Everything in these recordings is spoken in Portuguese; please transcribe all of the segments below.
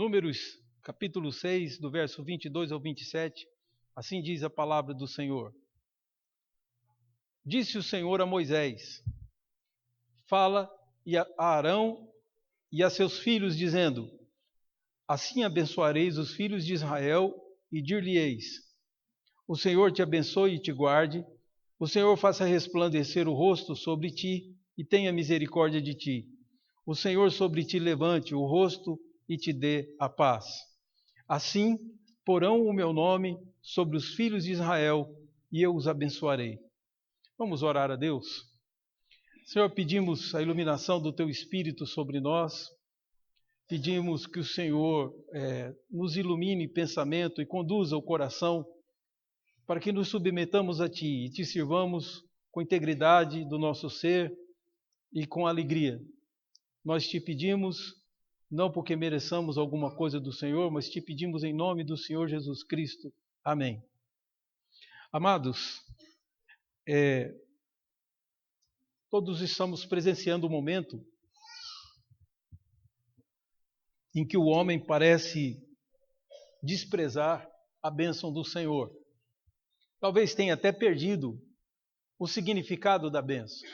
Números, capítulo 6, do verso 22 ao 27, assim diz a palavra do Senhor. Disse o Senhor a Moisés: fala a Arão e a seus filhos, dizendo: assim abençoareis os filhos de Israel e dir-lhe-eis: o Senhor te abençoe e te guarde, o Senhor faça resplandecer o rosto sobre ti e tenha misericórdia de ti. O Senhor sobre ti levante o rosto e te dê a paz. Assim porão o meu nome sobre os filhos de Israel e eu os abençoarei. Vamos orar a Deus? Senhor, pedimos a iluminação do Teu Espírito sobre nós, pedimos que o Senhor nos ilumine pensamento e conduza o coração para que nos submetamos a Ti e Te sirvamos com integridade do nosso ser e com alegria. Nós Te pedimos, não porque mereçamos alguma coisa do Senhor, mas Te pedimos em nome do Senhor Jesus Cristo. Amém. Amados, todos estamos presenciando um momento em que o homem parece desprezar a bênção do Senhor. Talvez tenha até perdido o significado da bênção.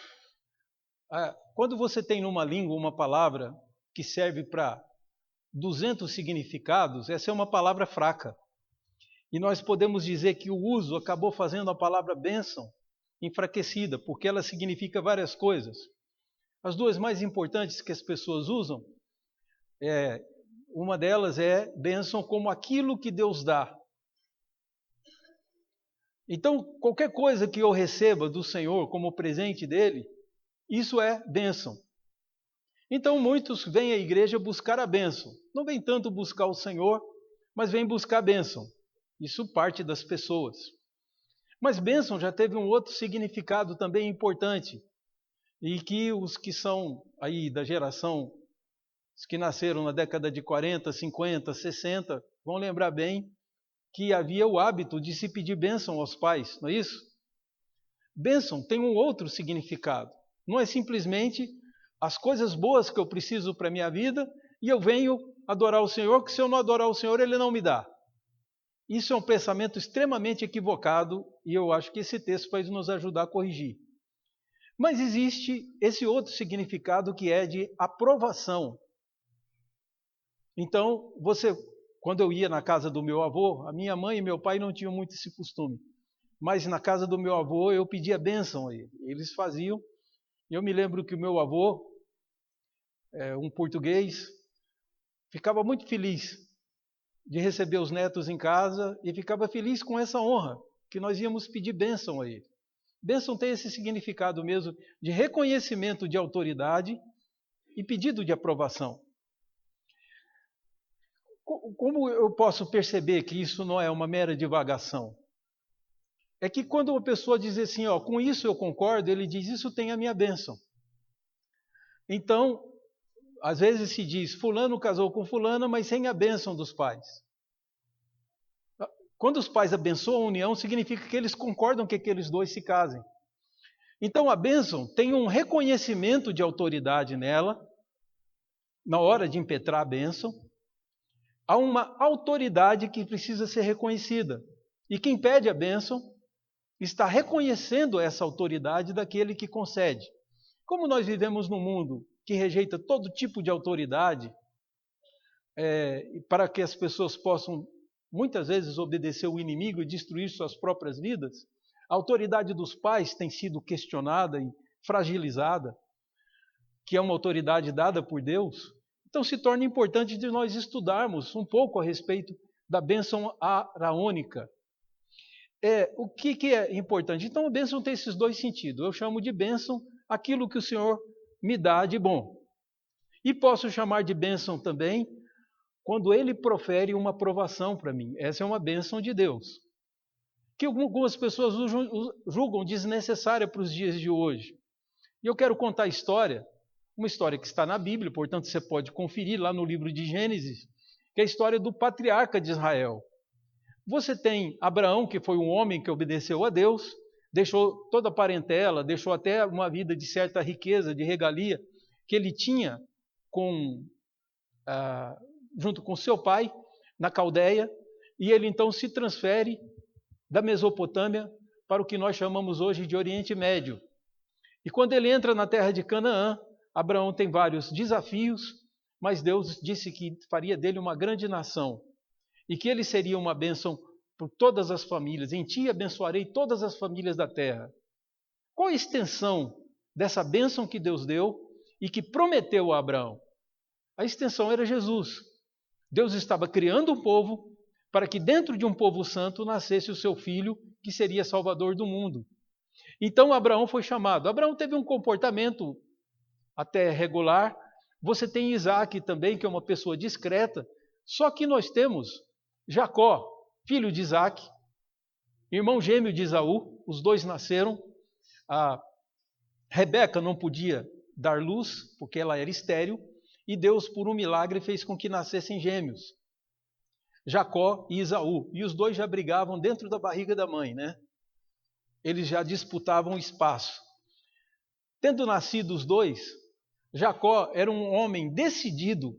Quando você tem numa língua uma palavra que serve para 200 significados, essa é uma palavra fraca. E nós podemos dizer que o uso acabou fazendo a palavra bênção enfraquecida, porque ela significa várias coisas. As duas mais importantes que as pessoas usam, uma delas é bênção como aquilo que Deus dá. Então, qualquer coisa que eu receba do Senhor como presente dele, isso é bênção. Então, muitos vêm à igreja buscar a bênção. Não vem tanto buscar o Senhor, mas vêm buscar a bênção. Isso parte das pessoas. Mas bênção já teve um outro significado também importante. E que os que são aí da geração, os que nasceram na década de 40, 50, 60, vão lembrar bem que havia o hábito de se pedir bênção aos pais, não é isso? Bênção tem um outro significado. Não é simplesmente as coisas boas que eu preciso para a minha vida e eu venho adorar o Senhor, que se eu não adorar o Senhor, Ele não me dá. Isso é um pensamento extremamente equivocado e eu acho que esse texto vai nos ajudar a corrigir. Mas existe esse outro significado que é de aprovação. Então, quando eu ia na casa do meu avô, a minha mãe e meu pai não tinham muito esse costume. Mas na casa do meu avô eu pedia bênção a ele. Eles faziam. Eu me lembro que o meu avô, um português, ficava muito feliz de receber os netos em casa e ficava feliz com essa honra, que nós íamos pedir bênção a ele. Bênção tem esse significado mesmo de reconhecimento de autoridade e pedido de aprovação. Como eu posso perceber que isso não é uma mera divagação? É que quando uma pessoa diz assim, com isso eu concordo, ele diz, isso tem a minha bênção. Então, às vezes se diz, fulano casou com fulana, mas sem a bênção dos pais. Quando os pais abençoam a união, significa que eles concordam que aqueles dois se casem. Então a bênção tem um reconhecimento de autoridade nela, na hora de impetrar a bênção. Há uma autoridade que precisa ser reconhecida. E quem pede a bênção está reconhecendo essa autoridade daquele que concede. Como nós vivemos num mundo que rejeita todo tipo de autoridade, para que as pessoas possam, muitas vezes, obedecer o inimigo e destruir suas próprias vidas, a autoridade dos pais tem sido questionada e fragilizada, que é uma autoridade dada por Deus. Então se torna importante de nós estudarmos um pouco a respeito da bênção araônica. O que é importante? Então a bênção tem esses dois sentidos. Eu chamo de bênção aquilo que o Senhor me dá de bom. E posso chamar de bênção também quando Ele profere uma aprovação para mim. Essa é uma bênção de Deus, que algumas pessoas julgam desnecessária para os dias de hoje. E eu quero contar a história, uma história que está na Bíblia, portanto você pode conferir lá no livro de Gênesis, que é a história do patriarca de Israel. Você tem Abraão, que foi um homem que obedeceu a Deus, deixou toda a parentela, deixou até uma vida de certa riqueza, de regalia, que ele tinha com junto com seu pai, na Caldeia, e ele então se transfere da Mesopotâmia para o que nós chamamos hoje de Oriente Médio. E quando ele entra na terra de Canaã, Abraão tem vários desafios, mas Deus disse que faria dele uma grande nação e que ele seria uma bênção por todas as famílias. Em ti abençoarei todas as famílias da terra. Qual a extensão dessa bênção que Deus deu e que prometeu a Abraão? A extensão era Jesus. Deus estava criando um povo para que dentro de um povo santo nascesse o seu filho, que seria salvador do mundo. Então Abraão foi chamado. Abraão teve um comportamento até regular. Você tem Isaac também, que é uma pessoa discreta. Só que nós temos Jacó, filho de Isaac, irmão gêmeo de Esaú. Os dois nasceram. A Rebeca não podia dar luz, porque ela era estéril. E Deus, por um milagre, fez com que nascessem gêmeos, Jacó e Esaú. E os dois já brigavam dentro da barriga da mãe, né? Eles já disputavam espaço. Tendo nascido os dois, Jacó era um homem decidido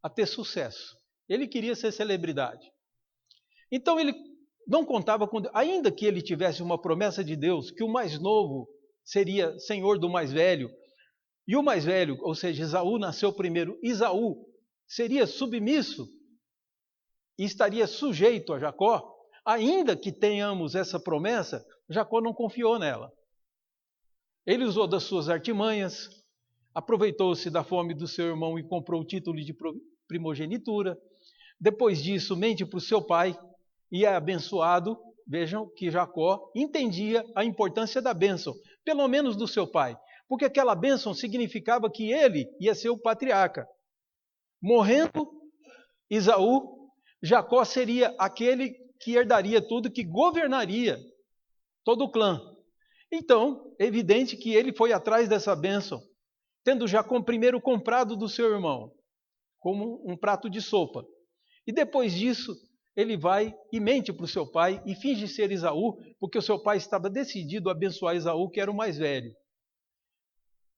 a ter sucesso. Ele queria ser celebridade. Então ele não contava com Deus, ainda que ele tivesse uma promessa de Deus, que o mais novo seria senhor do mais velho, e o mais velho, ou seja, Esaú nasceu primeiro, Esaú seria submisso e estaria sujeito a Jacó. Ainda que tenhamos essa promessa, Jacó não confiou nela. Ele usou das suas artimanhas, aproveitou-se da fome do seu irmão e comprou o título de primogenitura. Depois disso, mente para o seu pai e é abençoado. Vejam que Jacó entendia a importância da bênção, pelo menos do seu pai, porque aquela bênção significava que ele ia ser o patriarca. Morrendo Esaú, Jacó seria aquele que herdaria tudo, que governaria todo o clã. Então, é evidente que ele foi atrás dessa bênção, tendo Jacó primeiro comprado do seu irmão, como um prato de sopa. E depois disso, ele vai e mente para o seu pai e finge ser Esaú, porque o seu pai estava decidido a abençoar Esaú, que era o mais velho.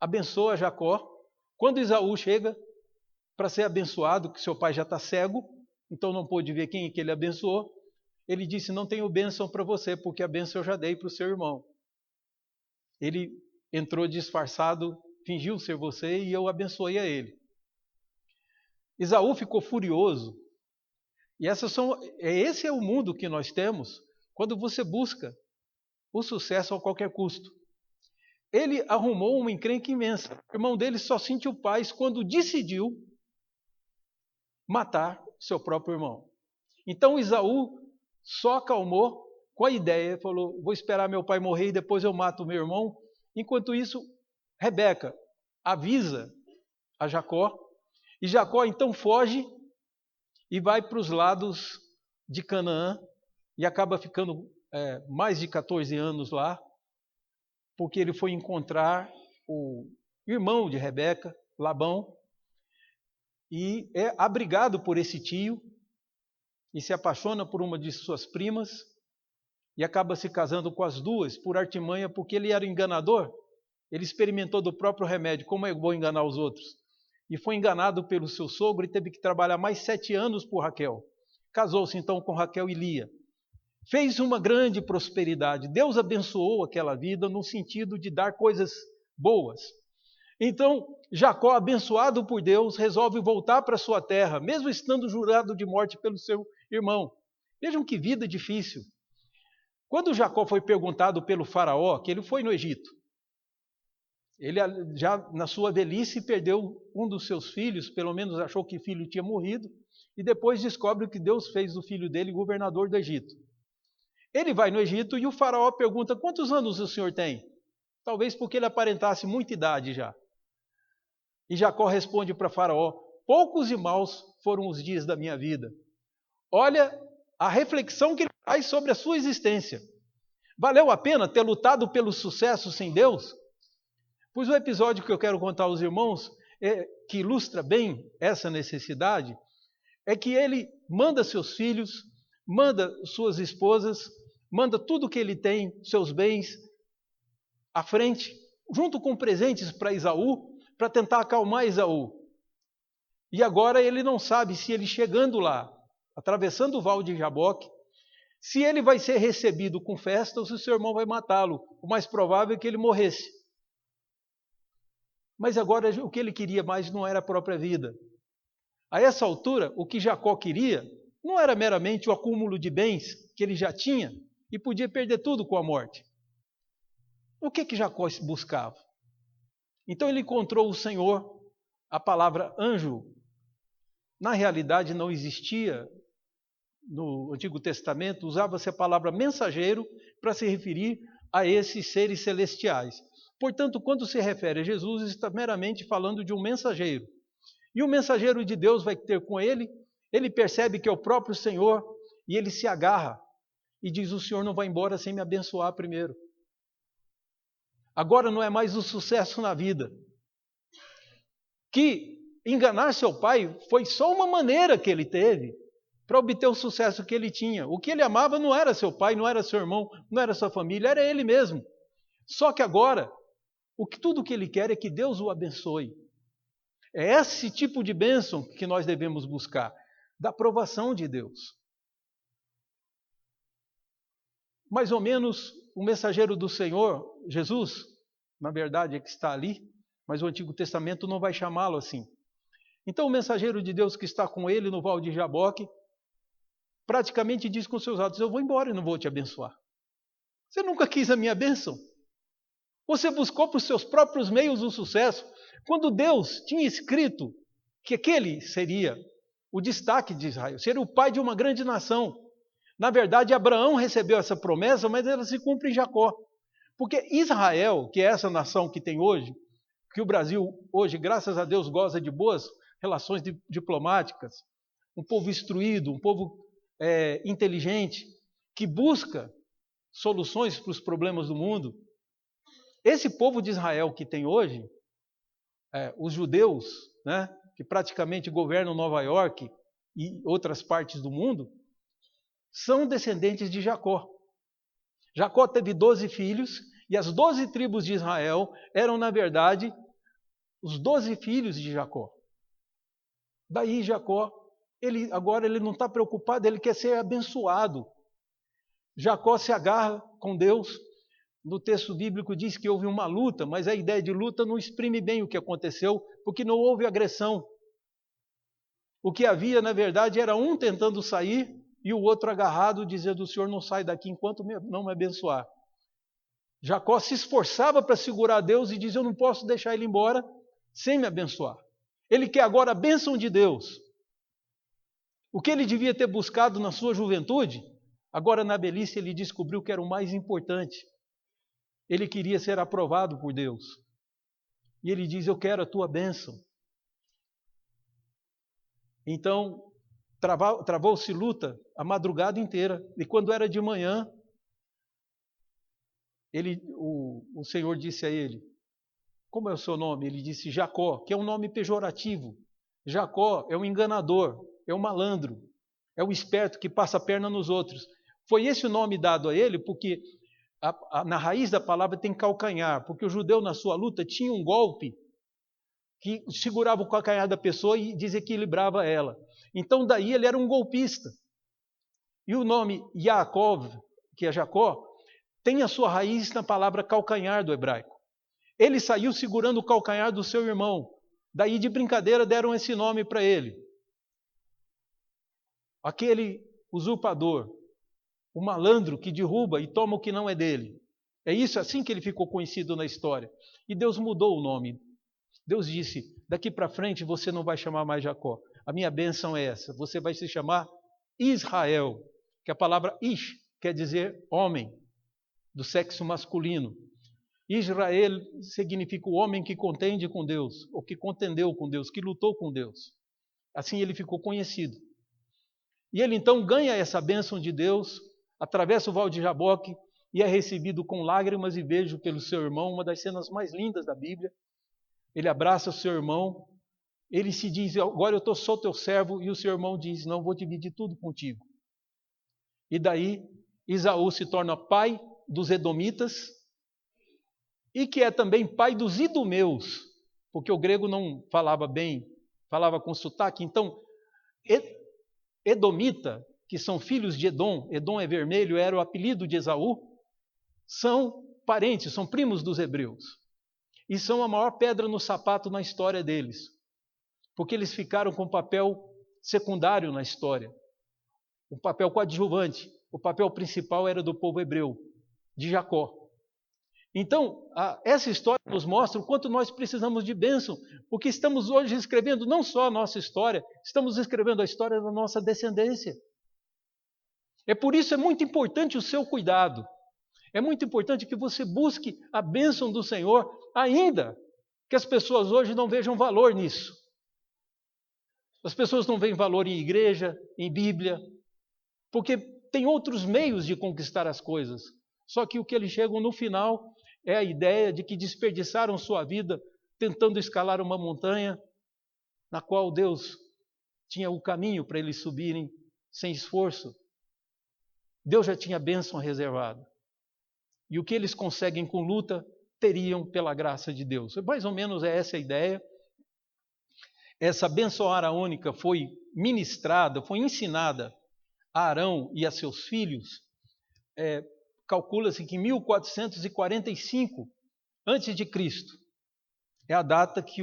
Abençoa Jacó. Quando Esaú chega para ser abençoado, que seu pai já está cego, então não pôde ver quem que ele abençoou, ele disse: não tenho bênção para você, porque a bênção eu já dei para o seu irmão. Ele entrou disfarçado, fingiu ser você e eu abençoei a ele. Esaú ficou furioso. E esse é o mundo que nós temos quando você busca o sucesso a qualquer custo. Ele arrumou uma encrenca imensa. O irmão dele só sentiu paz quando decidiu matar seu próprio irmão. Então Esaú só acalmou com a ideia, falou: vou esperar meu pai morrer e depois eu mato o meu irmão. Enquanto isso, Rebeca avisa a Jacó, e Jacó então foge e vai para os lados de Canaã e acaba ficando mais de 14 anos lá, porque ele foi encontrar o irmão de Rebeca, Labão, e é abrigado por esse tio, e se apaixona por uma de suas primas, e acaba se casando com as duas por artimanha, porque ele era enganador. Ele experimentou do próprio remédio, como é bom enganar os outros. E foi enganado pelo seu sogro e teve que trabalhar mais 7 anos por Raquel. Casou-se então com Raquel e Lia. Fez uma grande prosperidade. Deus abençoou aquela vida no sentido de dar coisas boas. Então, Jacó, abençoado por Deus, resolve voltar para sua terra, mesmo estando jurado de morte pelo seu irmão. Vejam que vida difícil. Quando Jacó foi perguntado pelo faraó, que ele foi no Egito, ele já na sua velhice perdeu um dos seus filhos, pelo menos achou que o filho tinha morrido, e depois descobre que Deus fez do filho dele governador do Egito. Ele vai no Egito e o faraó pergunta: quantos anos o senhor tem? Talvez porque ele aparentasse muita idade já. E Jacó responde para faraó: poucos e maus foram os dias da minha vida. Olha a reflexão que ele faz sobre a sua existência. Valeu a pena ter lutado pelo sucesso sem Deus? Pois o episódio que eu quero contar aos irmãos, que ilustra bem essa necessidade, é que ele manda seus filhos, manda suas esposas, manda tudo que ele tem, seus bens, à frente, junto com presentes para Esaú, para tentar acalmar Esaú. E agora ele não sabe se ele chegando lá, atravessando o val de Jaboque, se ele vai ser recebido com festa ou se o seu irmão vai matá-lo. O mais provável é que ele morresse. Mas agora o que ele queria mais não era a própria vida. A essa altura, o que Jacó queria não era meramente o acúmulo de bens que ele já tinha e podia perder tudo com a morte. O que Jacó buscava? Então ele encontrou o Senhor, a palavra anjo. Na realidade não existia no Antigo Testamento, usava-se a palavra mensageiro para se referir a esses seres celestiais. Portanto, quando se refere a Jesus, está meramente falando de um mensageiro. E o mensageiro de Deus vai ter com ele, ele percebe que é o próprio Senhor e ele se agarra e diz: o Senhor não vai embora sem me abençoar primeiro. Agora não é mais o sucesso na vida. Que enganar seu pai foi só uma maneira que ele teve para obter o sucesso que ele tinha. O que ele amava não era seu pai, não era seu irmão, não era sua família, era ele mesmo. Só que agora, tudo que ele quer é que Deus o abençoe. É esse tipo de bênção que nós devemos buscar, da aprovação de Deus. Mais ou menos o mensageiro do Senhor, Jesus, na verdade é que está ali, mas o Antigo Testamento não vai chamá-lo assim. Então o mensageiro de Deus que está com ele no val de Jaboque, praticamente diz com seus atos: eu vou embora e não vou te abençoar. Você nunca quis a minha bênção. Você buscou por seus próprios meios o sucesso, quando Deus tinha escrito que aquele seria o destaque de Israel, seria o pai de uma grande nação. Na verdade, Abraão recebeu essa promessa, mas ela se cumpre em Jacó. Porque Israel, que é essa nação que tem hoje, que o Brasil hoje, graças a Deus, goza de boas relações diplomáticas, um povo instruído, um povo inteligente, que busca soluções para os problemas do mundo. Esse povo de Israel que tem hoje, os judeus, né, que praticamente governam Nova York e outras partes do mundo, são descendentes de Jacó. Jacó teve 12 filhos e as 12 tribos de Israel eram, na verdade, os 12 filhos de Jacó. Daí Jacó, agora ele não está preocupado, ele quer ser abençoado. Jacó se agarra com Deus. No texto bíblico diz que houve uma luta, mas a ideia de luta não exprime bem o que aconteceu, porque não houve agressão. O que havia, na verdade, era um tentando sair e o outro agarrado, dizendo: o Senhor não sai daqui enquanto não me abençoar. Jacó se esforçava para segurar Deus e diz: eu não posso deixar ele embora sem me abençoar. Ele quer agora a bênção de Deus. O que ele devia ter buscado na sua juventude, agora na velhice ele descobriu que era o mais importante. Ele queria ser aprovado por Deus. E ele diz: eu quero a tua bênção. Então, travou-se luta a madrugada inteira. E quando era de manhã, o Senhor disse a ele: como é o seu nome? Ele disse: Jacó, que é um nome pejorativo. Jacó é um enganador, é um malandro, é o esperto que passa a perna nos outros. Foi esse o nome dado a ele porque na raiz da palavra tem calcanhar, porque o judeu na sua luta tinha um golpe que segurava o calcanhar da pessoa e desequilibrava ela. Então daí ele era um golpista. E o nome Yaakov, que é Jacó, tem a sua raiz na palavra calcanhar do hebraico. Ele saiu segurando o calcanhar do seu irmão. Daí de brincadeira deram esse nome para ele. Aquele usurpador, o malandro que derruba e toma o que não é dele. É isso, assim que ele ficou conhecido na história. E Deus mudou o nome. Deus disse: daqui para frente você não vai chamar mais Jacó. A minha bênção é essa. Você vai se chamar Israel, que a palavra Ish quer dizer homem, do sexo masculino. Israel significa o homem que contende com Deus, ou que contendeu com Deus, que lutou com Deus. Assim ele ficou conhecido. E ele então ganha essa bênção de Deus, atravessa o val de Jaboque e é recebido com lágrimas e beijo pelo seu irmão, uma das cenas mais lindas da Bíblia. Ele abraça o seu irmão, ele se diz: agora eu sou teu servo, e o seu irmão diz: não, vou dividir tudo contigo. E daí Esaú se torna pai dos edomitas e que é também pai dos idumeus, porque o grego não falava bem falava com sotaque. Então, Edomita, que são filhos de Edom, Edom é vermelho, era o apelido de Esaú, são parentes, são primos dos hebreus. E são a maior pedra no sapato na história deles, porque eles ficaram com papel secundário na história, um papel coadjuvante. O papel principal era do povo hebreu, de Jacó. Então, essa história nos mostra o quanto nós precisamos de bênção, porque estamos hoje escrevendo não só a nossa história, estamos escrevendo a história da nossa descendência. É por isso é muito importante o seu cuidado. É muito importante que você busque a bênção do Senhor, ainda que as pessoas hoje não vejam valor nisso. As pessoas não veem valor em igreja, em Bíblia, porque tem outros meios de conquistar as coisas. Só que o que eles chegam no final é a ideia de que desperdiçaram sua vida tentando escalar uma montanha na qual Deus tinha o caminho para eles subirem sem esforço. Deus já tinha bênção reservada. E o que eles conseguem com luta, teriam pela graça de Deus. Mais ou menos é essa a ideia. Essa bênção araônica foi ministrada, foi ensinada a Arão e a seus filhos, calcula-se que em 1445 a.C. é a data que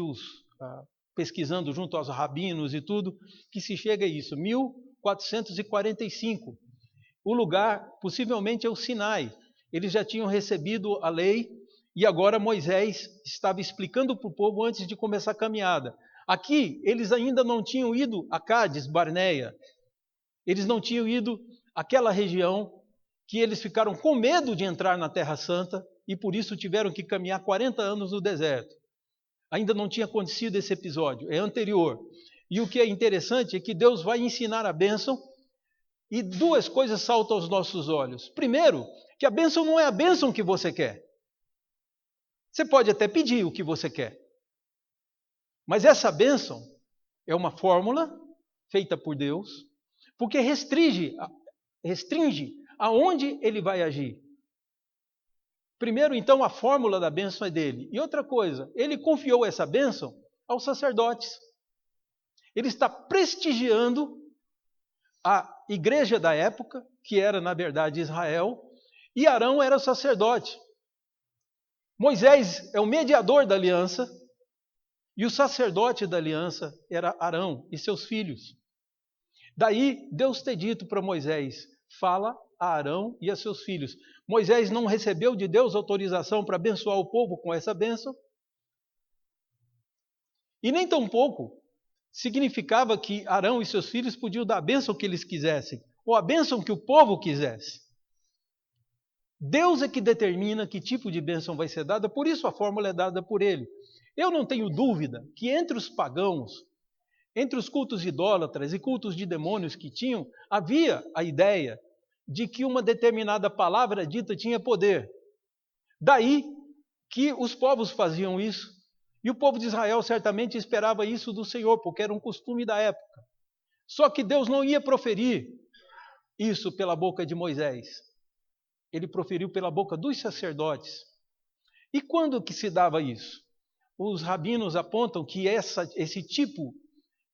pesquisando junto aos rabinos e tudo, que se chega a isso, 1445. O lugar possivelmente é o Sinai. Eles já tinham recebido a lei e agora Moisés estava explicando para o povo antes de começar a caminhada. Aqui eles ainda não tinham ido a Cádiz, Barneia. Eles não tinham ido àquela região que eles ficaram com medo de entrar na Terra Santa e por isso tiveram que caminhar 40 anos no deserto. Ainda não tinha acontecido esse episódio, é anterior. E o que é interessante é que Deus vai ensinar a bênção e duas coisas saltam aos nossos olhos. Primeiro, que a bênção não é a bênção que você quer. Você pode até pedir o que você quer. Mas essa bênção é uma fórmula feita por Deus, porque restringe aonde ele vai agir. Primeiro, então, a fórmula da bênção é dele. E outra coisa, ele confiou essa bênção aos sacerdotes. Ele está prestigiando a igreja da época, que era, na verdade, Israel, e Arão era o sacerdote. Moisés é o mediador da aliança, e o sacerdote da aliança era Arão e seus filhos. Daí, Deus ter dito para Moisés, fala a Arão e a seus filhos. Moisés não recebeu de Deus autorização para abençoar o povo com essa bênção. E nem tampouco significava que Arão e seus filhos podiam dar a bênção que eles quisessem, ou a bênção que o povo quisesse. Deus é que determina que tipo de bênção vai ser dada, por isso a fórmula é dada por ele. Eu não tenho dúvida que entre os pagãos, entre os cultos idólatras e cultos de demônios que tinham, havia a ideia de que uma determinada palavra dita tinha poder. Daí que os povos faziam isso, e o povo de Israel certamente esperava isso do Senhor, porque era um costume da época. Só que Deus não ia proferir isso pela boca de Moisés. Ele proferiu pela boca dos sacerdotes. E quando que se dava isso? Os rabinos apontam que esse tipo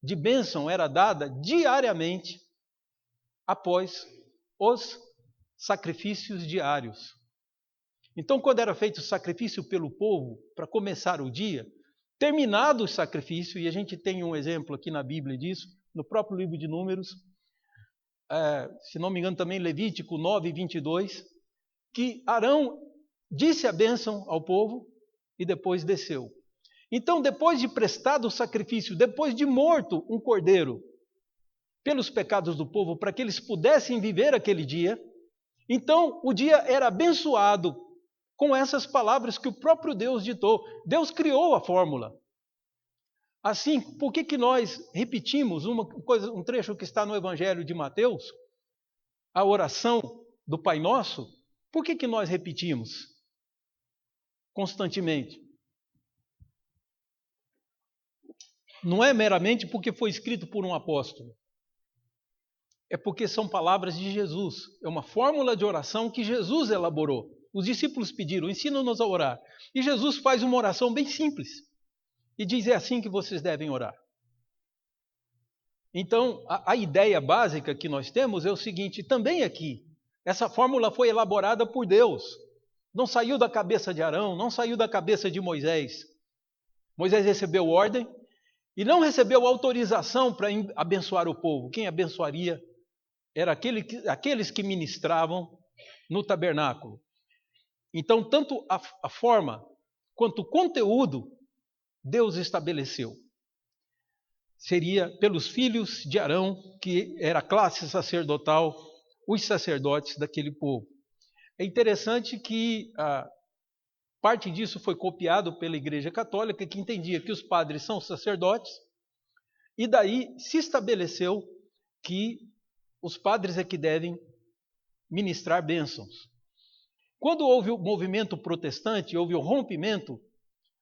de bênção era dada diariamente após os sacrifícios diários. Então, quando era feito o sacrifício pelo povo, para começar o dia, terminado o sacrifício, e a gente tem um exemplo aqui na Bíblia disso, no próprio livro de Números, se não me engano também Levítico 9:22, que Arão disse a bênção ao povo e depois desceu. Então, depois de prestado o sacrifício, depois de morto um cordeiro pelos pecados do povo, para que eles pudessem viver aquele dia, então o dia era abençoado com essas palavras que o próprio Deus ditou. Deus criou a fórmula. Assim, por que nós repetimos um trecho que está no Evangelho de Mateus, a oração do Pai Nosso? Por que nós repetimos constantemente? Não é meramente porque foi escrito por um apóstolo. É porque são palavras de Jesus. É uma fórmula de oração que Jesus elaborou. Os discípulos pediram, ensina-nos a orar. E Jesus faz uma oração bem simples. E diz, é assim que vocês devem orar. Então, a ideia básica que nós temos é o seguinte, também aqui, essa fórmula foi elaborada por Deus. Não saiu da cabeça de Arão, não saiu da cabeça de Moisés. Moisés recebeu ordem e não recebeu autorização para abençoar o povo. Quem abençoaria era aqueles que ministravam no tabernáculo. Então, tanto a forma quanto o conteúdo, Deus estabeleceu. Seria pelos filhos de Arão, que era a classe sacerdotal, os sacerdotes daquele povo. É interessante que parte disso foi copiado pela Igreja Católica, que entendia que os padres são sacerdotes, e daí se estabeleceu que os padres é que devem ministrar bênçãos. Quando houve o movimento protestante, houve o rompimento,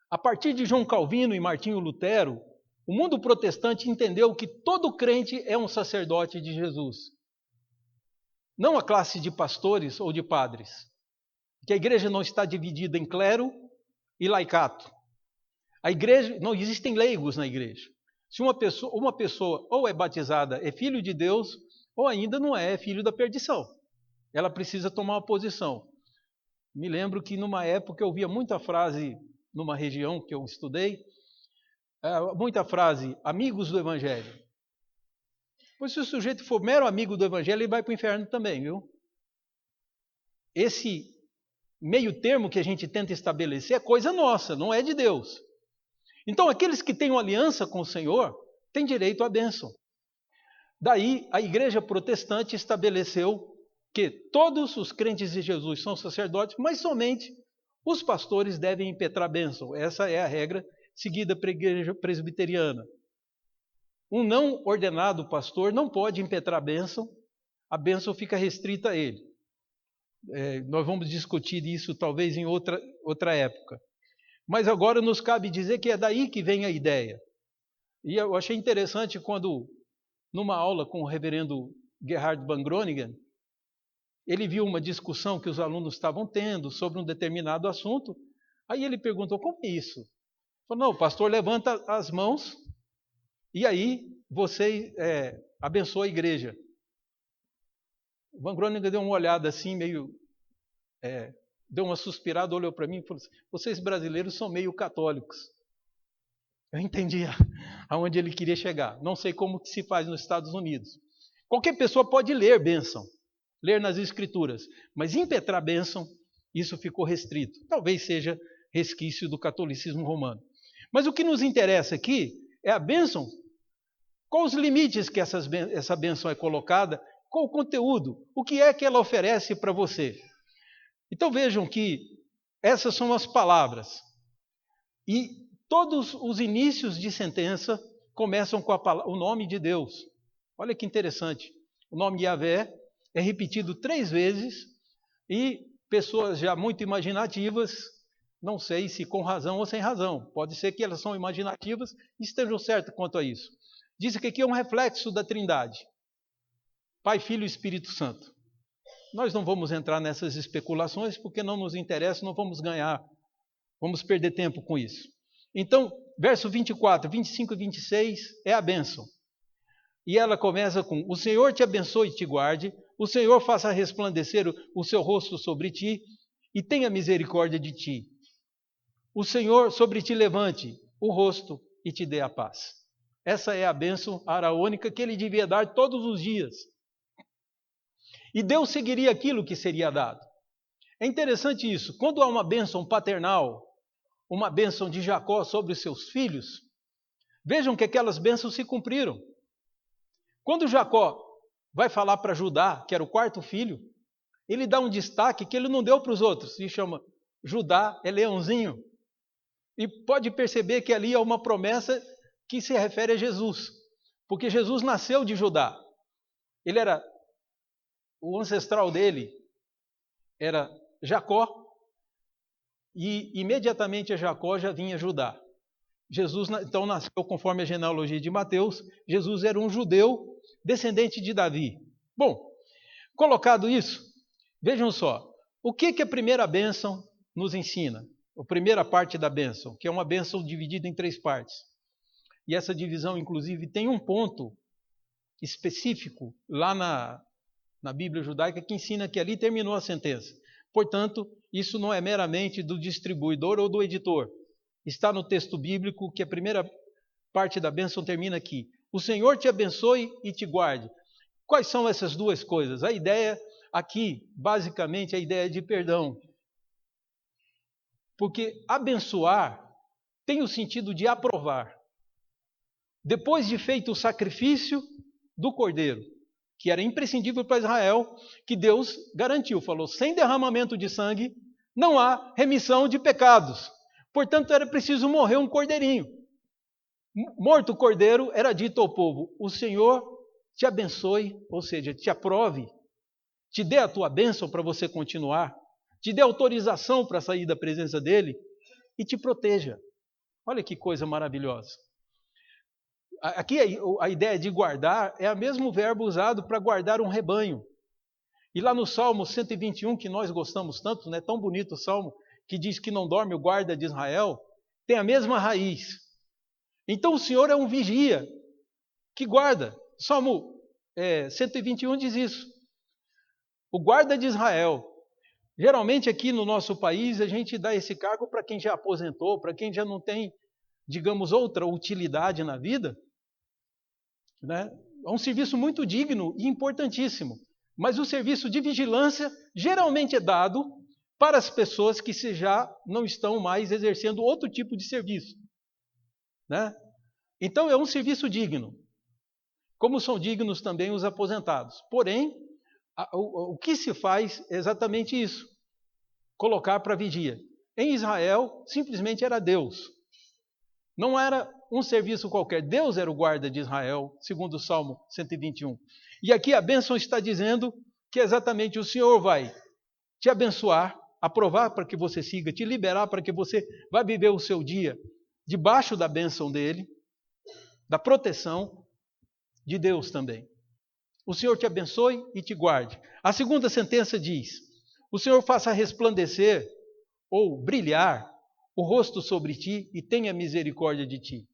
a partir de João Calvino e Martinho Lutero, o mundo protestante entendeu que todo crente é um sacerdote de Jesus. Não a classe de pastores ou de padres. Que a igreja não está dividida em clero e laicato. A igreja, não existem leigos na igreja. Se uma pessoa ou é batizada, é filho de Deus, ou ainda não é filho da perdição. Ela precisa tomar uma posição. Me lembro que numa época eu ouvia muita frase, numa região que eu estudei, muita frase, amigos do evangelho. Pois se o sujeito for mero amigo do evangelho, ele vai para o inferno também, viu? Esse meio termo que a gente tenta estabelecer é coisa nossa, não é de Deus. Então, aqueles que têm uma aliança com o Senhor, têm direito à bênção. Daí, a igreja protestante estabeleceu que todos os crentes de Jesus são sacerdotes, mas somente os pastores devem impetrar bênção. Essa é a regra seguida pela igreja presbiteriana. Um não ordenado pastor não pode impetrar bênção, a bênção fica restrita a ele. Nós vamos discutir isso talvez em outra época. Mas agora nos cabe dizer que é daí que vem a ideia. E eu achei interessante quando, numa aula com o reverendo Gerhard van Groningen, ele viu uma discussão que os alunos estavam tendo sobre um determinado assunto. Aí ele perguntou, como é isso? Ele falou, não, o pastor levanta as mãos e aí você abençoa a igreja. Van Groningen deu uma olhada assim, meio... deu uma suspirada, olhou para mim e falou assim, vocês brasileiros são meio católicos. Eu entendi aonde ele queria chegar. Não sei como que se faz nos Estados Unidos. Qualquer pessoa pode ler bênção, ler nas escrituras, mas impetrar bênção, isso ficou restrito. Talvez seja resquício do catolicismo romano. Mas o que nos interessa aqui é a bênção. Quais os limites que essa bênção é colocada? Qual o conteúdo? O que é que ela oferece para você? Então vejam que essas são as palavras. E todos os inícios de sentença começam com o nome de Deus. Olha que interessante. O nome Yahvé é repetido 3 vezes e pessoas já muito imaginativas, não sei se com razão ou sem razão, pode ser que elas são imaginativas e estejam certas quanto a isso. Dizem que aqui é um reflexo da Trindade. Pai, Filho e Espírito Santo. Nós não vamos entrar nessas especulações porque não nos interessa, não vamos ganhar, vamos perder tempo com isso. Então, verso 24, 25 e 26 é a bênção. E ela começa com, o Senhor te abençoe e te guarde, o Senhor faça resplandecer o seu rosto sobre ti e tenha misericórdia de ti. O Senhor sobre ti levante o rosto e te dê a paz. Essa é a bênção araônica que ele devia dar todos os dias. E Deus seguiria aquilo que seria dado. É interessante isso. Quando há uma bênção paternal, uma bênção de Jacó sobre os seus filhos, vejam que aquelas bênçãos se cumpriram. Quando Jacó vai falar para Judá, que era o 4º filho, ele dá um destaque que ele não deu para os outros. Se chama Judá é leãozinho. E pode perceber que ali é uma promessa que se refere a Jesus. Porque Jesus nasceu de Judá. Ele era... O ancestral dele era Jacó, e imediatamente a Jacó já vinha Judá. Jesus então nasceu conforme a genealogia de Mateus, Jesus era um judeu descendente de Davi. Bom, colocado isso, vejam só, o que a primeira bênção nos ensina? A primeira parte da bênção, que é uma bênção dividida em 3 partes. E essa divisão, inclusive, tem um ponto específico lá na Bíblia judaica que ensina que ali terminou a sentença. Portanto, isso não é meramente do distribuidor ou do editor. Está no texto bíblico que a primeira parte da bênção termina aqui. O Senhor te abençoe e te guarde. Quais são essas duas coisas? A ideia aqui, basicamente, é a ideia de perdão. Porque abençoar tem o sentido de aprovar. Depois de feito o sacrifício do cordeiro, que era imprescindível para Israel, que Deus garantiu, falou, sem derramamento de sangue, não há remissão de pecados. Portanto, era preciso morrer um cordeirinho. Morto o cordeiro, era dito ao povo, o Senhor te abençoe, ou seja, te aprove, te dê a tua bênção para você continuar, te dê autorização para sair da presença dele e te proteja. Olha que coisa maravilhosa. Aqui a ideia de guardar é o mesmo verbo usado para guardar um rebanho. E lá no Salmo 121, que nós gostamos tanto, né, tão bonito o Salmo, que diz que não dorme o guarda de Israel, tem a mesma raiz. Então o Senhor é um vigia que guarda. Salmo 121 diz isso. O guarda de Israel. Geralmente aqui no nosso país a gente dá esse cargo para quem já aposentou, para quem já não tem, digamos, outra utilidade na vida. Né? É um serviço muito digno e importantíssimo. Mas o serviço de vigilância geralmente é dado para as pessoas que já não estão mais exercendo outro tipo de serviço. Né? Então é um serviço digno. Como são dignos também os aposentados. Porém, o que se faz é exatamente isso. Colocar para vigia. Em Israel, simplesmente era Deus. Não era um serviço qualquer. Deus era o guarda de Israel, segundo o Salmo 121. E aqui a bênção está dizendo que exatamente o Senhor vai te abençoar, aprovar para que você siga, te liberar para que você vá viver o seu dia debaixo da bênção dele, da proteção de Deus também. O Senhor te abençoe e te guarde. A segunda sentença diz, o Senhor faça resplandecer ou brilhar o rosto sobre ti e tenha misericórdia de ti.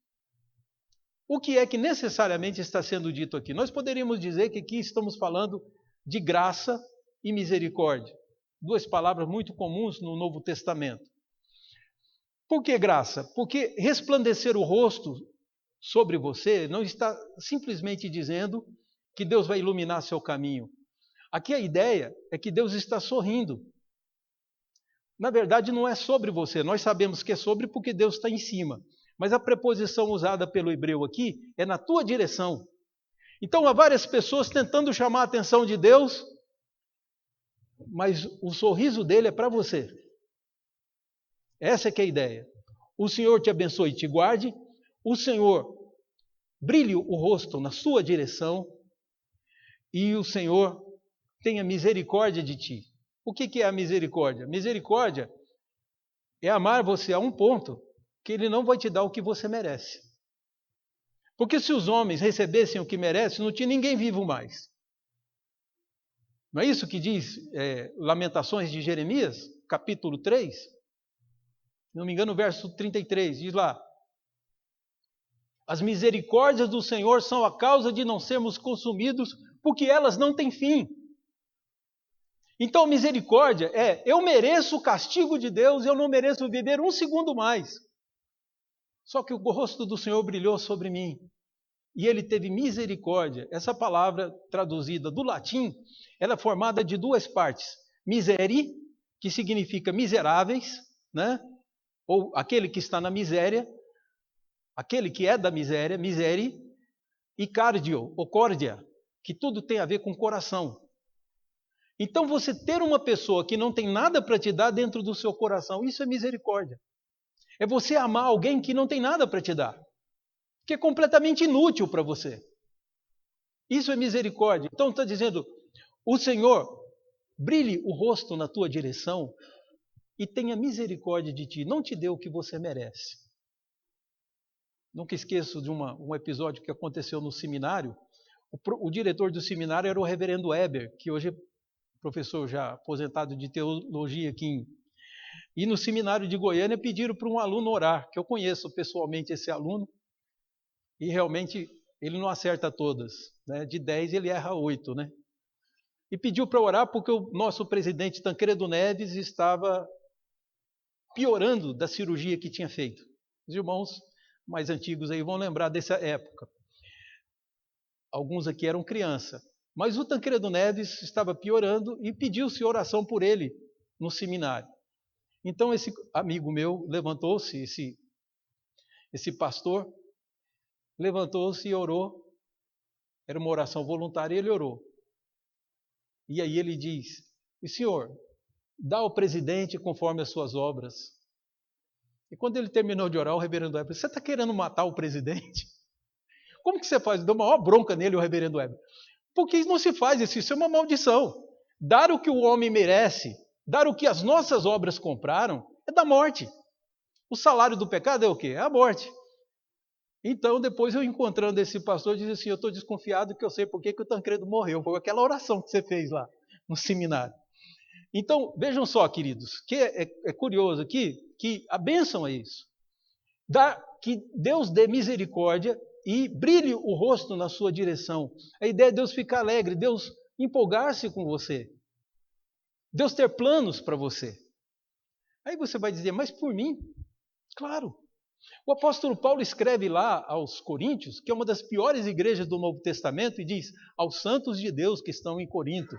O que é que necessariamente está sendo dito aqui? Nós poderíamos dizer que aqui estamos falando de graça e misericórdia. Duas palavras muito comuns no Novo Testamento. Por que graça? Porque resplandecer o rosto sobre você não está simplesmente dizendo que Deus vai iluminar seu caminho. Aqui a ideia é que Deus está sorrindo. Na verdade, não é sobre você. Nós sabemos que é sobre porque Deus está em cima. Mas a preposição usada pelo hebreu aqui é na tua direção. Então há várias pessoas tentando chamar a atenção de Deus, mas o sorriso dele é para você. Essa é que é a ideia. O Senhor te abençoe e te guarde. O Senhor brilhe o rosto na sua direção. E o Senhor tenha misericórdia de ti. O que é a misericórdia? Misericórdia é amar você a um ponto que ele não vai te dar o que você merece. Porque se os homens recebessem o que merecem, não tinha ninguém vivo mais. Não é isso que diz Lamentações de Jeremias, capítulo 3? Se não me engano, o verso 33, diz lá. As misericórdias do Senhor são a causa de não sermos consumidos, porque elas não têm fim. Então, misericórdia eu mereço o castigo de Deus, eu não mereço viver um segundo mais. Só que o rosto do Senhor brilhou sobre mim e ele teve misericórdia. Essa palavra traduzida do latim, ela é formada de duas partes. Miseri, que significa miseráveis, né? Ou aquele que está na miséria, aquele que é da miséria, miseri, e cardio, ou córdia, que tudo tem a ver com coração. Então você ter uma pessoa que não tem nada para te dar dentro do seu coração, isso é misericórdia. É você amar alguém que não tem nada para te dar, que é completamente inútil para você. Isso é misericórdia. Então está dizendo, o Senhor brilhe o rosto na tua direção e tenha misericórdia de ti, não te dê o que você merece. Nunca esqueço de um episódio que aconteceu no seminário. O diretor do seminário era o reverendo Eber, que hoje é professor já aposentado de teologia aqui. E no seminário de Goiânia pediram para um aluno orar, que eu conheço pessoalmente esse aluno, e realmente ele não acerta todas, né? De 10 ele erra 8, né? E pediu para orar porque o nosso presidente Tancredo Neves estava piorando da cirurgia que tinha feito. Os irmãos mais antigos aí vão lembrar dessa época. Alguns aqui eram criança. Mas o Tancredo Neves estava piorando e pediu-se oração por ele no seminário. Então esse amigo meu levantou-se, esse pastor, levantou-se e orou. Era uma oração voluntária e ele orou. E aí ele diz: e Senhor, dá ao presidente conforme as suas obras. E quando ele terminou de orar, o reverendo Weber: você está querendo matar o presidente? Como que você faz? Deu maior bronca nele, o reverendo Weber. Porque não se faz isso é uma maldição. Dar o que o homem merece, dar o que as nossas obras compraram, é da morte. O salário do pecado é o quê? É a morte. Então, depois eu encontrando esse pastor, disse assim: eu estou desconfiado que eu sei por que o Tancredo morreu. Foi aquela oração que você fez lá no seminário. Então, vejam só, queridos, que é curioso aqui, que a bênção é isso. Que Deus dê misericórdia e brilhe o rosto na sua direção. A ideia é Deus ficar alegre, Deus empolgar-se com você. Deus ter planos para você. Aí você vai dizer: mas por mim? Claro. O apóstolo Paulo escreve lá aos Coríntios, que é uma das piores igrejas do Novo Testamento, e diz: aos santos de Deus que estão em Corinto.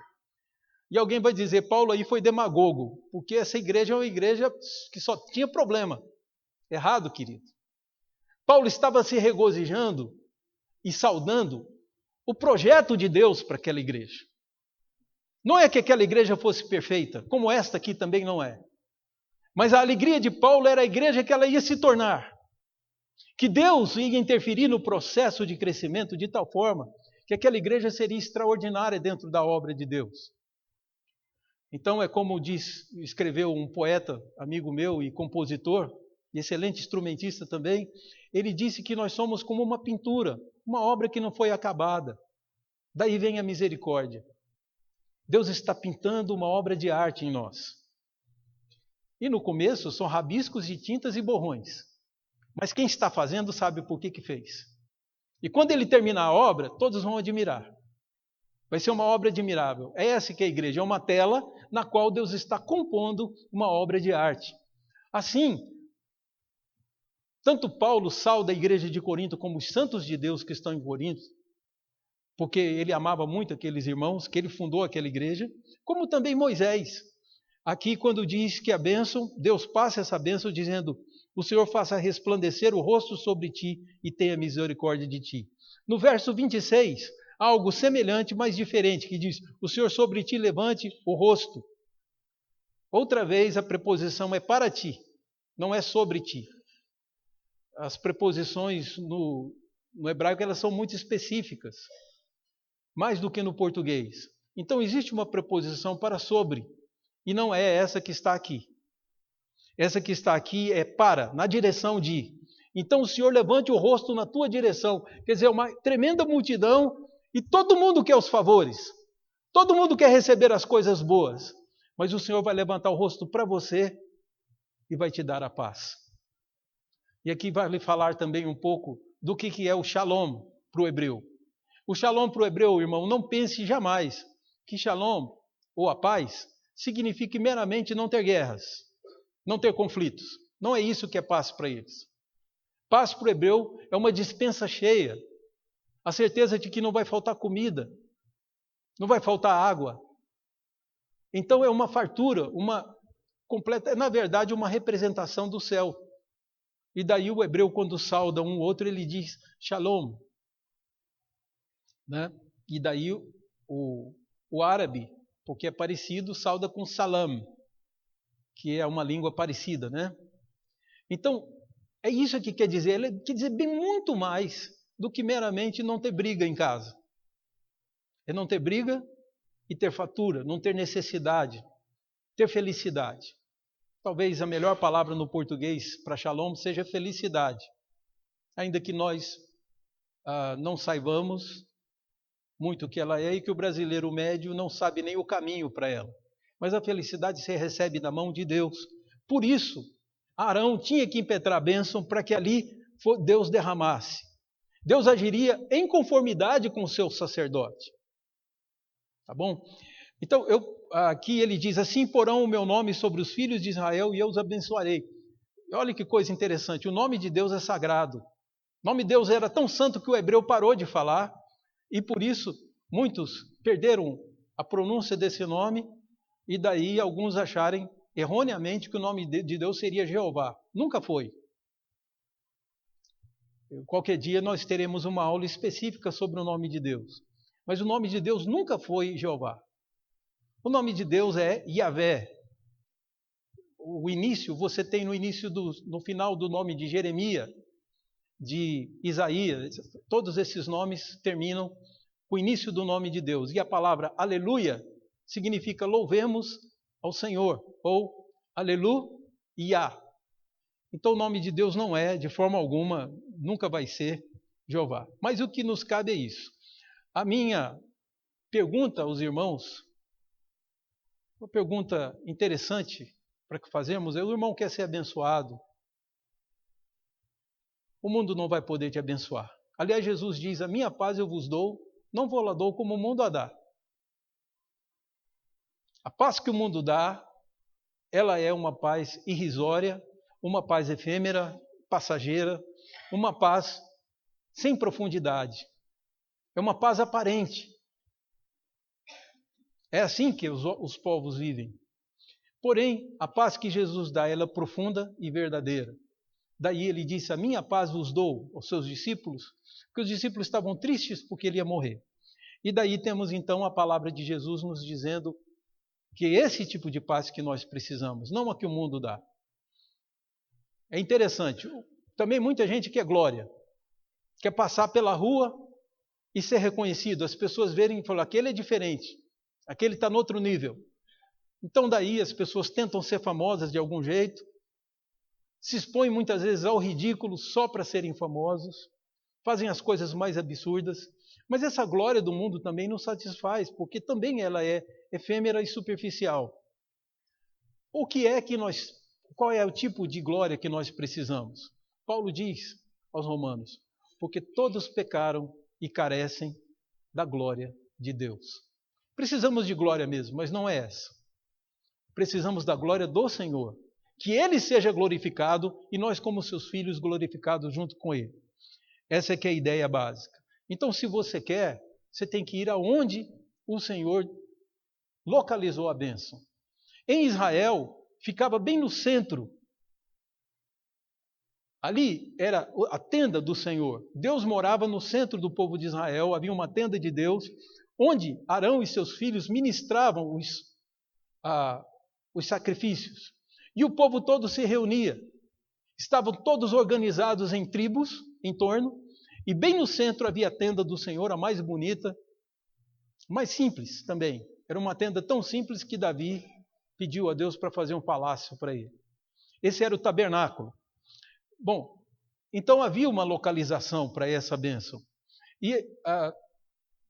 E alguém vai dizer: Paulo aí foi demagogo, porque essa igreja é uma igreja que só tinha problema. Errado, querido. Paulo estava se regozijando e saudando o projeto de Deus para aquela igreja. Não é que aquela igreja fosse perfeita, como esta aqui também não é. Mas a alegria de Paulo era a igreja que ela ia se tornar. Que Deus ia interferir no processo de crescimento de tal forma que aquela igreja seria extraordinária dentro da obra de Deus. Então é como escreveu um poeta, amigo meu e compositor, e excelente instrumentista também. Ele disse que nós somos como uma pintura, uma obra que não foi acabada. Daí vem a misericórdia. Deus está pintando uma obra de arte em nós. E no começo são rabiscos de tintas e borrões. Mas quem está fazendo sabe por que fez. E quando ele terminar a obra, todos vão admirar. Vai ser uma obra admirável. É essa que é a igreja, é uma tela na qual Deus está compondo uma obra de arte. Assim, tanto Paulo sauda a igreja de Corinto como os santos de Deus que estão em Corinto, porque ele amava muito aqueles irmãos, que ele fundou aquela igreja, como também Moisés. Aqui quando diz que a bênção, Deus passa essa bênção dizendo: o Senhor faça resplandecer o rosto sobre ti e tenha misericórdia de ti. No verso 26, há algo semelhante, mas diferente, que diz: o Senhor sobre ti levante o rosto. Outra vez a preposição é para ti, não é sobre ti. As preposições no hebraico elas são muito específicas, mais do que no português. Então existe uma preposição para sobre, e não é essa que está aqui. Essa que está aqui é para, na direção de. Então o Senhor levante o rosto na tua direção. Quer dizer, uma tremenda multidão e todo mundo quer os favores. Todo mundo quer receber as coisas boas. Mas o Senhor vai levantar o rosto para você e vai te dar a paz. E aqui vai lhe falar também um pouco do que é o shalom para o hebreu. O shalom para o hebreu, irmão, não pense jamais que shalom, ou a paz, signifique meramente não ter guerras, não ter conflitos. Não é isso que é paz para eles. Paz para o hebreu é uma despensa cheia, a certeza de que não vai faltar comida, não vai faltar água. Então é uma fartura, uma completa, na verdade, uma representação do céu. E daí o hebreu, quando sauda um outro, ele diz shalom. Né? E daí o árabe, porque é parecido, sauda com salam, que é uma língua parecida, né? Então, é isso que quer dizer. Ele quer dizer bem muito mais do que meramente não ter briga em casa. É não ter briga e ter fatura, não ter necessidade, ter felicidade. Talvez a melhor palavra no português para shalom seja felicidade. Ainda que nós não saibamos muito o que ela é e que o brasileiro médio não sabe nem o caminho para ela. Mas a felicidade se recebe da mão de Deus. Por isso, Arão tinha que impetrar a bênção para que ali Deus derramasse. Deus agiria em conformidade com o seu sacerdote. Tá bom? Então, aqui ele diz, assim porão o meu nome sobre os filhos de Israel e eu os abençoarei. E olha que coisa interessante, o nome de Deus é sagrado. O nome de Deus era tão santo que o hebreu parou de falar, e por isso muitos perderam a pronúncia desse nome, e daí alguns acharem erroneamente que o nome de Deus seria Jeová. Nunca foi. Qualquer dia nós teremos uma aula específica sobre o nome de Deus. Mas o nome de Deus nunca foi Jeová. O nome de Deus é Yahvé. O início, você tem no final do nome de Jeremias, de Isaías, todos esses nomes terminam com o início do nome de Deus. E a palavra aleluia significa louvemos ao Senhor, ou aleluia. Então o nome de Deus não é, de forma alguma, nunca vai ser Jeová. Mas o que nos cabe é isso. A minha pergunta aos irmãos, uma pergunta interessante para que fazemos, o irmão quer ser abençoado. O mundo não vai poder te abençoar. Aliás, Jesus diz, a minha paz eu vos dou, não vou lá dou como o mundo a dá. A paz que o mundo dá, ela é uma paz irrisória, uma paz efêmera, passageira, uma paz sem profundidade. É uma paz aparente. É assim que os povos vivem. Porém, a paz que Jesus dá, ela é profunda e verdadeira. Daí ele disse, a minha paz vos dou aos seus discípulos, porque os discípulos estavam tristes porque ele ia morrer. E daí temos então a palavra de Jesus nos dizendo que é esse tipo de paz que nós precisamos, não a que o mundo dá. É interessante, também muita gente quer glória, quer passar pela rua e ser reconhecido, as pessoas verem e falar, aquele é diferente, aquele está no outro nível. Então daí as pessoas tentam ser famosas de algum jeito, se expõem muitas vezes ao ridículo só para serem famosos, fazem as coisas mais absurdas, mas essa glória do mundo também não satisfaz, porque também ela é efêmera e superficial. Qual é o tipo de glória que nós precisamos? Paulo diz aos Romanos, porque todos pecaram e carecem da glória de Deus. Precisamos de glória mesmo, mas não é essa. Precisamos da glória do Senhor. Que Ele seja glorificado e nós, como seus filhos, glorificados junto com Ele. Essa é que é a ideia básica. Então, se você quer, você tem que ir aonde o Senhor localizou a bênção. Em Israel, ficava bem no centro. Ali era a tenda do Senhor. Deus morava no centro do povo de Israel, havia uma tenda de Deus, onde Arão e seus filhos ministravam os sacrifícios. E o povo todo se reunia. Estavam todos organizados em tribos em torno, e bem no centro havia a tenda do Senhor, a mais bonita, mais simples também. Era uma tenda tão simples que Davi pediu a Deus para fazer um palácio para ele. Esse era o tabernáculo. Bom, então havia uma localização para essa bênção. E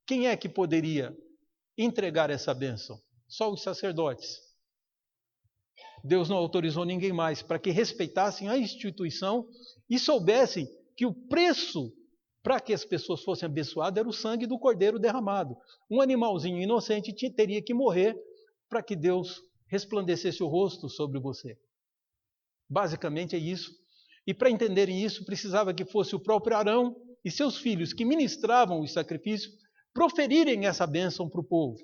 quem é que poderia entregar essa bênção? Só os sacerdotes. Deus não autorizou ninguém mais para que respeitassem a instituição e soubessem que o preço para que as pessoas fossem abençoadas era o sangue do cordeiro derramado. Um animalzinho inocente teria que morrer para que Deus resplandecesse o rosto sobre você. Basicamente é isso. E para entenderem isso, precisava que fosse o próprio Arão e seus filhos que ministravam os sacrifícios proferirem essa bênção para o povo.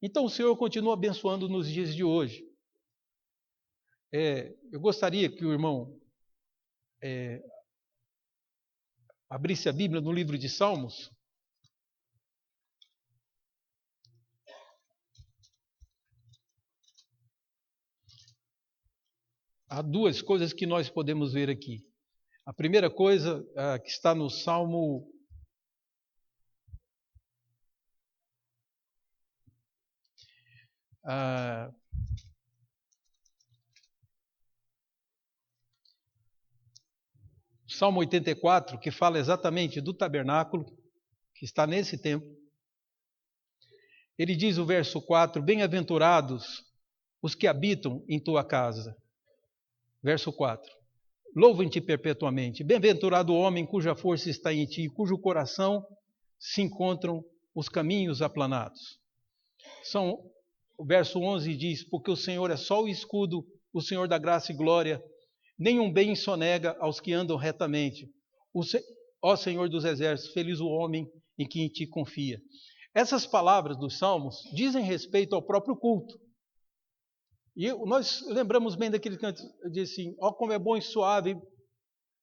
Então o Senhor continua abençoando nos dias de hoje. Eu gostaria que o irmão abrisse a Bíblia no livro de Salmos. Há duas coisas que nós podemos ver aqui. A primeira coisa que está no Salmo Salmo 84, que fala exatamente do tabernáculo, que está nesse templo. Ele diz o verso 4, bem-aventurados os que habitam em tua casa. Verso 4. Louvem-te perpetuamente. Bem-aventurado o homem cuja força está em ti, cujo coração se encontram os caminhos aplanados. O verso 11 diz, porque o Senhor é sol e escudo, o Senhor da graça e glória, nenhum bem sonega aos que andam retamente. Ó Senhor dos exércitos, feliz o homem em que em ti confia. Essas palavras dos Salmos dizem respeito ao próprio culto. E nós lembramos bem daquele canto, diz assim, ó como é bom e suave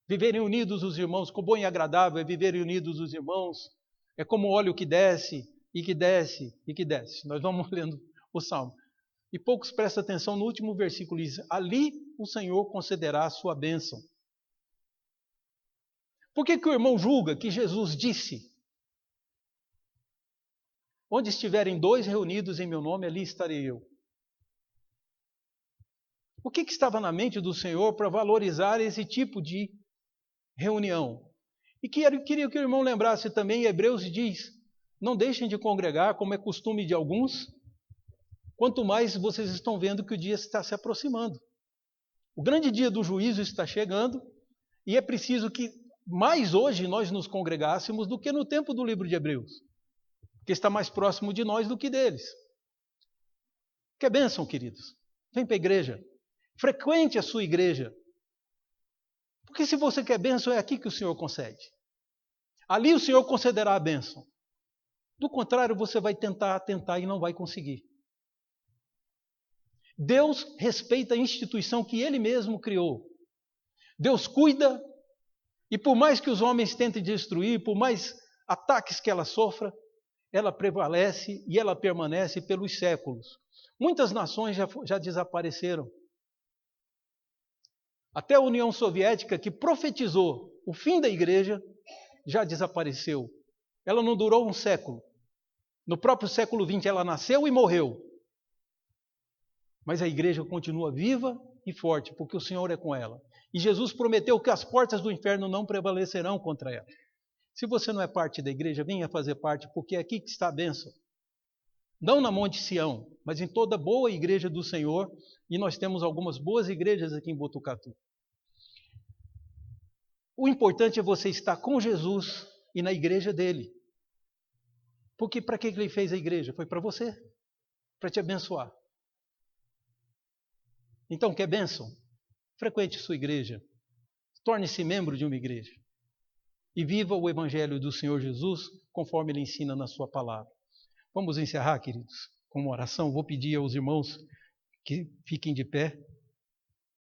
viverem unidos os irmãos, como bom e agradável é viverem unidos os irmãos, é como o óleo que desce, e que desce, e que desce. Nós vamos lendo o Salmo. E poucos prestam atenção no último versículo, diz, ali o Senhor concederá a sua bênção. Por que o irmão julga que Jesus disse, onde estiverem 2 reunidos em meu nome, ali estarei eu? O que estava na mente do Senhor para valorizar esse tipo de reunião? E queria que o irmão lembrasse também, Hebreus diz, não deixem de congregar, como é costume de alguns, quanto mais vocês estão vendo que o dia está se aproximando. O grande dia do juízo está chegando, e é preciso que mais hoje nós nos congregássemos do que no tempo do livro de Hebreus, que está mais próximo de nós do que deles. Que bênção, queridos. Vem para a igreja. Frequente a sua igreja. Porque se você quer bênção, é aqui que o Senhor concede. Ali o Senhor concederá a bênção. Do contrário, você vai tentar e não vai conseguir. Deus respeita a instituição que Ele mesmo criou. Deus cuida, e por mais que os homens tentem destruir, por mais ataques que ela sofra, ela prevalece e ela permanece pelos séculos. Muitas nações já desapareceram. Até a União Soviética, que profetizou o fim da igreja, já desapareceu. Ela não durou um século. No próprio século XX ela nasceu e morreu. Mas a igreja continua viva e forte, porque o Senhor é com ela. E Jesus prometeu que as portas do inferno não prevalecerão contra ela. Se você não é parte da igreja, venha fazer parte, porque é aqui que está a bênção. Não na Monte Sião, mas em toda boa igreja do Senhor, e nós temos algumas boas igrejas aqui em Botucatu. O importante é você estar com Jesus e na igreja dele. Porque para que ele fez a igreja? Foi para você, para te abençoar. Então, quer bênção? Frequente sua igreja. Torne-se membro de uma igreja. E viva o evangelho do Senhor Jesus, conforme ele ensina na sua palavra. Vamos encerrar, queridos, com uma oração. Vou pedir aos irmãos que fiquem de pé.